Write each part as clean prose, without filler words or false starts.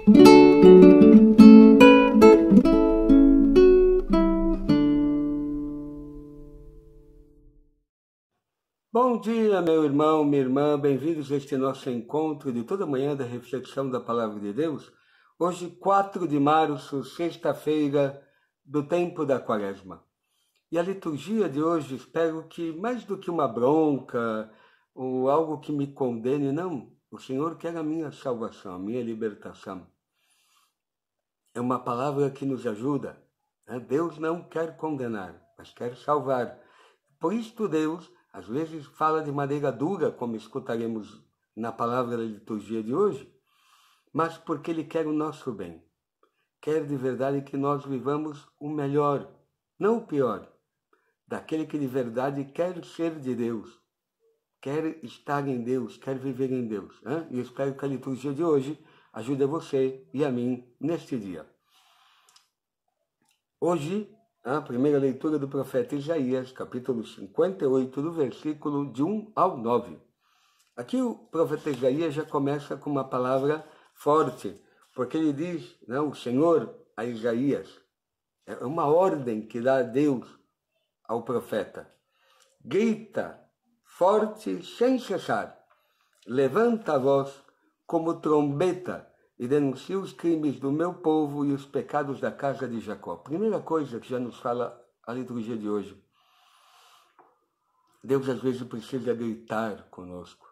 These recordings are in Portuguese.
Bom dia, meu irmão, minha irmã, bem-vindos a este nosso encontro de toda manhã da reflexão da Palavra de Deus. Hoje, 4 de março, sexta-feira do tempo da Quaresma. E a liturgia de hoje, espero que mais do que uma bronca ou algo que me condene, não. O Senhor quer a minha salvação, a minha libertação. É uma palavra que nos ajuda. Deus não quer condenar, mas quer salvar. Por isso Deus, às vezes, fala de maneira dura, como escutaremos na palavra da liturgia de hoje, mas porque Ele quer o nosso bem. Quer de verdade que nós vivamos o melhor, não o pior, daquele que de verdade quer ser de Deus, quer estar em Deus, quer viver em Deus. E eu espero que a liturgia de hoje ajude você e a mim neste dia. Hoje, a primeira leitura do profeta Isaías, capítulo 58, do versículo de 1 ao 9. Aqui o profeta Isaías já começa com uma palavra forte, porque ele diz, o Senhor a Isaías, é uma ordem que dá Deus ao profeta. Grita forte sem cessar, levanta a voz como trombeta e denuncia os crimes do meu povo e os pecados da casa de Jacó. Primeira coisa que já nos fala a liturgia de hoje. Deus às vezes precisa gritar conosco.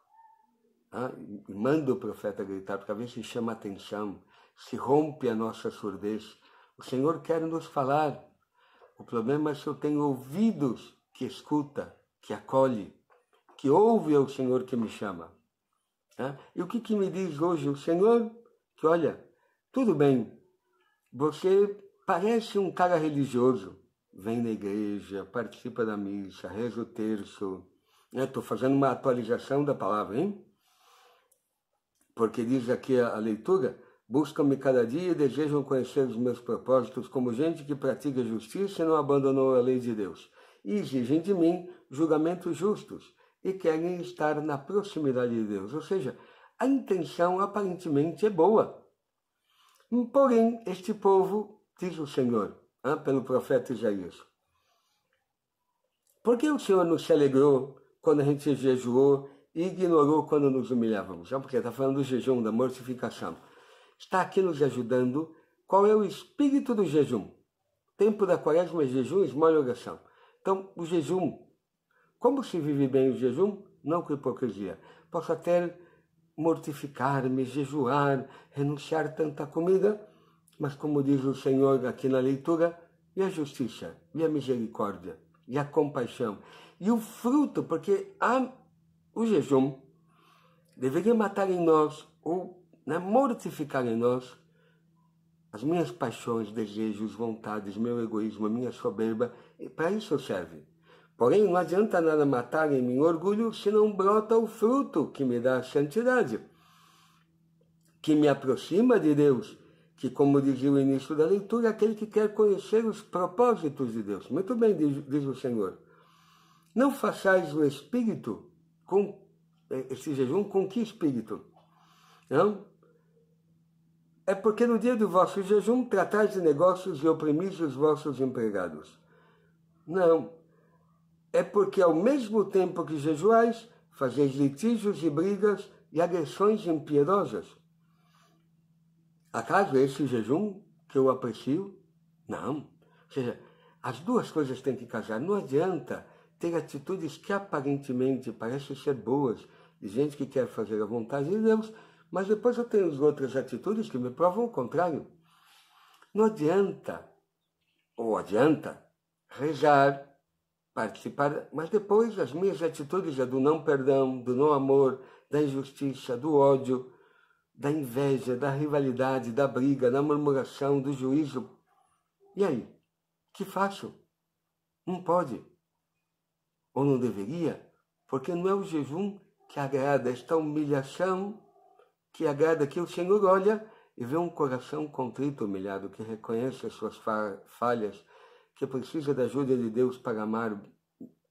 E manda o profeta gritar, porque às vezes se chama a atenção, se rompe a nossa surdez. O Senhor quer nos falar. O problema é se eu tenho ouvidos que escuta, que acolhe, que ouve ao Senhor que me chama. E o que me diz hoje o Senhor? Que olha, tudo bem, você parece um cara religioso, vem na igreja, participa da missa, reza o terço. Estou fazendo uma atualização da palavra, hein? Porque diz aqui a leitura, buscam-me cada dia e desejam conhecer os meus propósitos como gente que pratica justiça e não abandonou a lei de Deus. E exigem de mim julgamentos justos e querem estar na proximidade de Deus. Ou seja, a intenção aparentemente é boa. Porém, este povo, diz o Senhor, pelo profeta Isaías, por que o Senhor não se alegrou quando a gente jejuou e ignorou quando nos humilhávamos? Porque está falando do jejum, da mortificação. Está aqui nos ajudando. Qual é o espírito do jejum? Tempo da Quaresma é jejum, esmola e oração. Então, o jejum, como se vive bem o jejum? Não com hipocrisia. Posso até mortificar-me, jejuar, renunciar tanta comida, mas como diz o Senhor aqui na leitura, e a justiça, e a misericórdia, e a compaixão, e o fruto, porque o jejum deveria matar em nós, ou mortificar em nós, as minhas paixões, desejos, vontades, meu egoísmo, a minha soberba, e para isso serve. Porém, não adianta nada matar em mim orgulho se não brota o fruto que me dá a santidade, que me aproxima de Deus, que, como dizia o início da leitura, é aquele que quer conhecer os propósitos de Deus. Muito bem, diz o Senhor. Não façais o espírito com esse jejum, com que espírito? Não? É porque no dia do vosso jejum tratais de negócios e oprimis os vossos empregados. Não. É porque ao mesmo tempo que jejuais, fazeis litígios e brigas e agressões impiedosas. Acaso é esse jejum que eu aprecio? Não. Ou seja, as duas coisas têm que casar. Não adianta ter atitudes que aparentemente parecem ser boas, de gente que quer fazer a vontade de Deus, mas depois eu tenho as outras atitudes que me provam o contrário. Não adianta, ou adianta, rezar, participar, mas depois as minhas atitudes é do não perdão, do não amor, da injustiça, do ódio, da inveja, da rivalidade, da briga, da murmuração, do juízo. E aí? Que faço? Não pode. Ou não deveria? Porque não é o jejum que agrada, esta humilhação que agrada, que o Senhor olha e vê um coração contrito, humilhado, que reconhece as suas falhas, que precisa da ajuda de Deus para amar,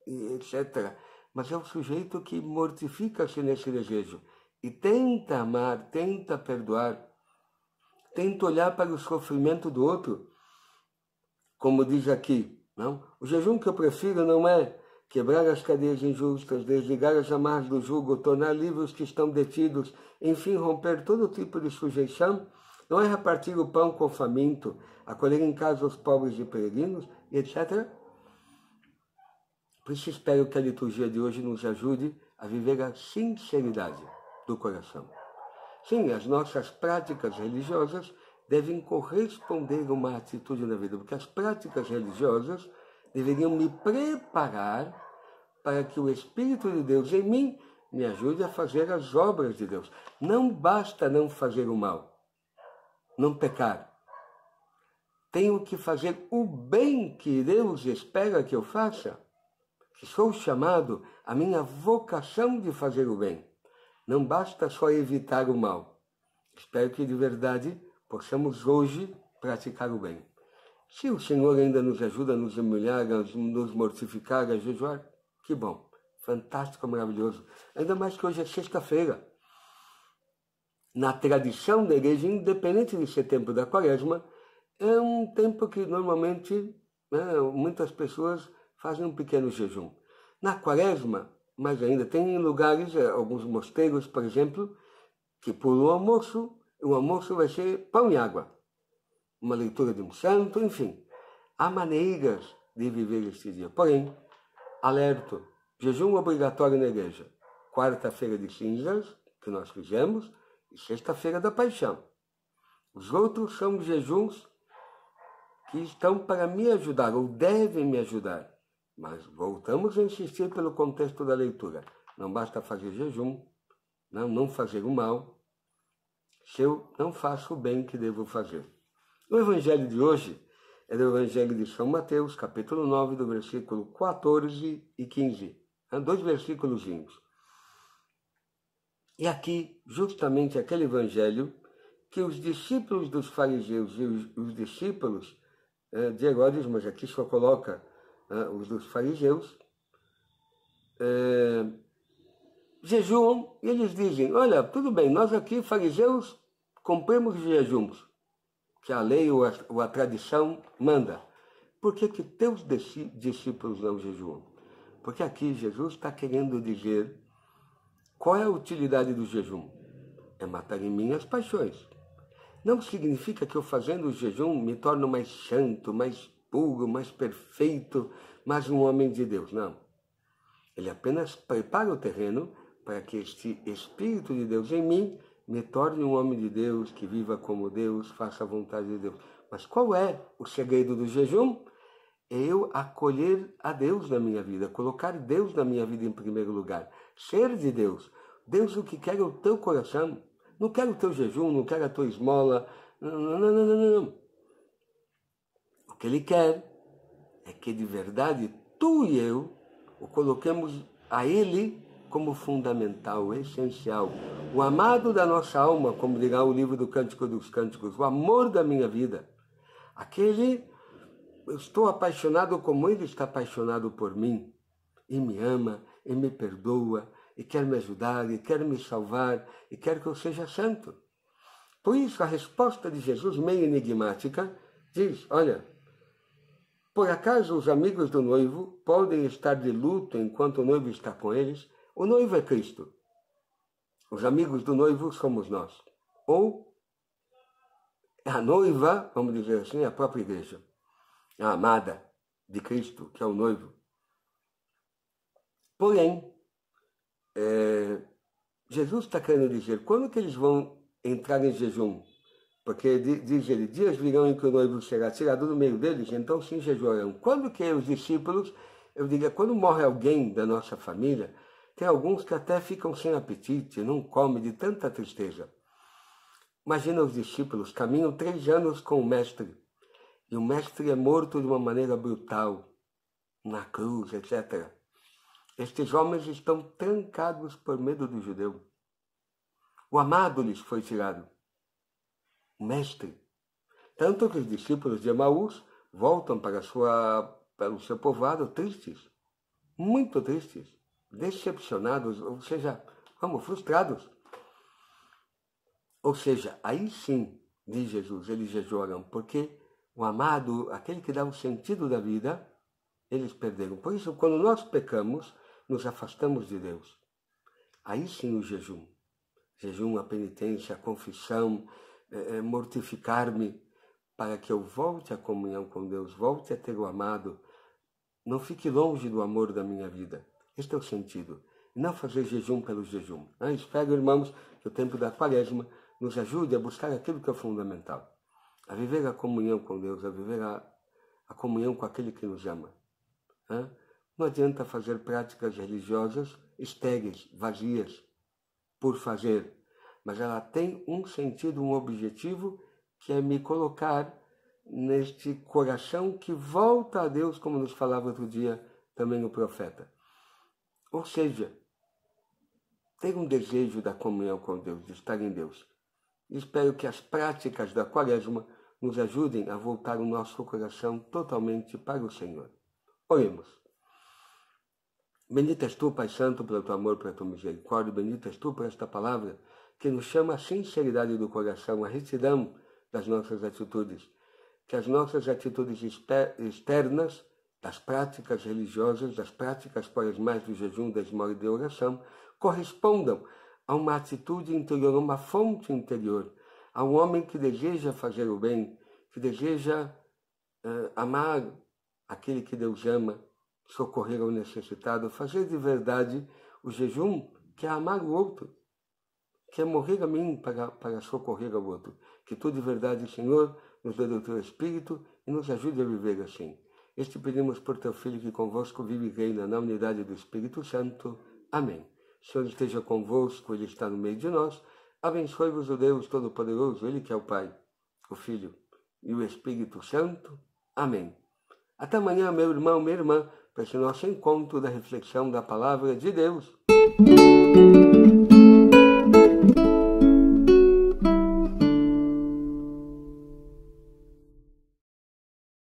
etc. Mas é o sujeito que mortifica-se nesse desejo e tenta amar, tenta perdoar, Tento olhar para o sofrimento do outro, como diz aqui. Não? O jejum que eu prefiro não é quebrar as cadeias injustas, desligar as amarras do jugo, tornar livres os que estão detidos, enfim, romper todo tipo de sujeição. Não é repartir o pão com o faminto, acolher em casa os pobres e peregrinos, etc. Por isso espero que a liturgia de hoje nos ajude a viver a sinceridade do coração. Sim, as nossas práticas religiosas devem corresponder a uma atitude na vida, porque as práticas religiosas deveriam me preparar para que o Espírito de Deus em mim me ajude a fazer as obras de Deus. Não basta não fazer o mal, não pecar. Tenho que fazer o bem que Deus espera que eu faça, que sou chamado, a minha vocação de fazer o bem. Não basta só evitar o mal. Espero que de verdade possamos hoje praticar o bem. Se o Senhor ainda nos ajuda a nos humilhar, a nos mortificar, a jejuar, que bom, fantástico, maravilhoso. Ainda mais que hoje é sexta-feira. Na tradição da igreja, independente de ser tempo da quaresma, é um tempo que normalmente muitas pessoas fazem um pequeno jejum. Na quaresma, mas ainda tem lugares, alguns mosteiros, por exemplo, que por o almoço vai ser pão e água. Uma leitura de um santo, enfim. Há maneiras de viver este dia. Porém, alerto, jejum obrigatório na igreja. Quarta-feira de cinzas, que nós fizemos, e sexta-feira da paixão. Os outros são jejuns que estão para me ajudar, ou devem me ajudar. Mas voltamos a insistir pelo contexto da leitura. Não basta fazer jejum, não fazer o mal, se eu não faço o bem que devo fazer. O evangelho de hoje é do evangelho de São Mateus, capítulo 9, do versículo 14 e 15. 2 versículozinhos. E aqui, justamente aquele evangelho que os discípulos dos fariseus e os discípulos de Herodes, mas aqui só coloca os dos fariseus, jejuam e eles dizem, olha, tudo bem, nós aqui, fariseus, cumprimos jejuns, que a lei ou a tradição manda. Por que teus discípulos não jejuam? Porque aqui Jesus está querendo dizer qual é a utilidade do jejum. É matar em mim as paixões. Não significa que eu fazendo o jejum me torno mais santo, mais puro, mais perfeito, mais um homem de Deus. Não. Ele apenas prepara o terreno para que este Espírito de Deus em mim me torne um homem de Deus, que viva como Deus, faça a vontade de Deus. Mas qual é o segredo do jejum? É eu acolher a Deus na minha vida, colocar Deus na minha vida em primeiro lugar. Ser de Deus. Deus o que quer é o teu coração. Não quero o teu jejum, não quero a tua esmola. Não. O que Ele quer é que de verdade tu e eu o coloquemos a Ele como fundamental, essencial. O amado da nossa alma, como dirá o livro do Cântico dos Cânticos, o amor da minha vida. Aquele, eu estou apaixonado como Ele está apaixonado por mim. E me ama, e me perdoa, e quer me ajudar, e quer me salvar, e quer que eu seja santo. Por isso, a resposta de Jesus, meio enigmática, diz, olha, por acaso os amigos do noivo podem estar de luto enquanto o noivo está com eles? O noivo é Cristo. Os amigos do noivo somos nós. Ou a noiva, vamos dizer assim, é a própria igreja. A amada de Cristo, que é o noivo. Porém, Jesus está querendo dizer, quando que eles vão entrar em jejum? Porque diz ele, dias virão em que o noivo será tirado do meio deles, então sim jejuarão. Quando que os discípulos, eu diria, quando morre alguém da nossa família, tem alguns que até ficam sem apetite, não comem de tanta tristeza. Imagina os discípulos, caminham 3 anos com o mestre, e o mestre é morto de uma maneira brutal, na cruz, etc. Estes homens estão trancados por medo do judeu. O amado lhes foi tirado. O mestre. Tanto que os discípulos de Emaús voltam para o seu povoado tristes, muito tristes, decepcionados, ou seja, frustrados. Ou seja, aí sim, de Jesus, eles jejuarão, porque o amado, aquele que dá o sentido da vida, eles perderam. Por isso, quando nós pecamos, nos afastamos de Deus. Aí sim o jejum. Jejum, a penitência, a confissão, mortificar-me para que eu volte à comunhão com Deus, volte a ter o amado, não fique longe do amor da minha vida. Este é o sentido. E não fazer jejum pelo jejum. Espero, irmãos, que o tempo da Quaresma nos ajude a buscar aquilo que é fundamental. A viver a comunhão com Deus, a viver a comunhão com aquele que nos ama. Não adianta fazer práticas religiosas estéreis, vazias, por fazer. Mas ela tem um sentido, um objetivo, que é me colocar neste coração que volta a Deus, como nos falava outro dia também o profeta. Ou seja, ter um desejo da comunhão com Deus, de estar em Deus. E espero que as práticas da Quaresma nos ajudem a voltar o nosso coração totalmente para o Senhor. Oremos. Bendito és tu, Pai Santo, pelo teu amor, pela tua misericórdia. Bendito és tu por esta palavra que nos chama a sinceridade do coração, a retidão das nossas atitudes. Que as nossas atitudes externas, das práticas religiosas, das práticas quaresmais do jejum, da esmola e da oração, correspondam a uma atitude interior, a uma fonte interior, a um homem que deseja fazer o bem, que deseja amar aquele que Deus ama, socorrer ao necessitado, fazer de verdade o jejum, que é amar o outro, que é morrer a mim para socorrer ao outro. Que tu de verdade, Senhor, nos dê do teu Espírito e nos ajude a viver assim. Este pedimos por teu Filho que convosco vive e reina na unidade do Espírito Santo. Amém. O Senhor esteja convosco, Ele está no meio de nós. Abençoe-vos o Deus Todo-Poderoso, Ele que é o Pai, o Filho e o Espírito Santo. Amém. Até amanhã, meu irmão, minha irmã, para esse nosso encontro da reflexão da Palavra de Deus.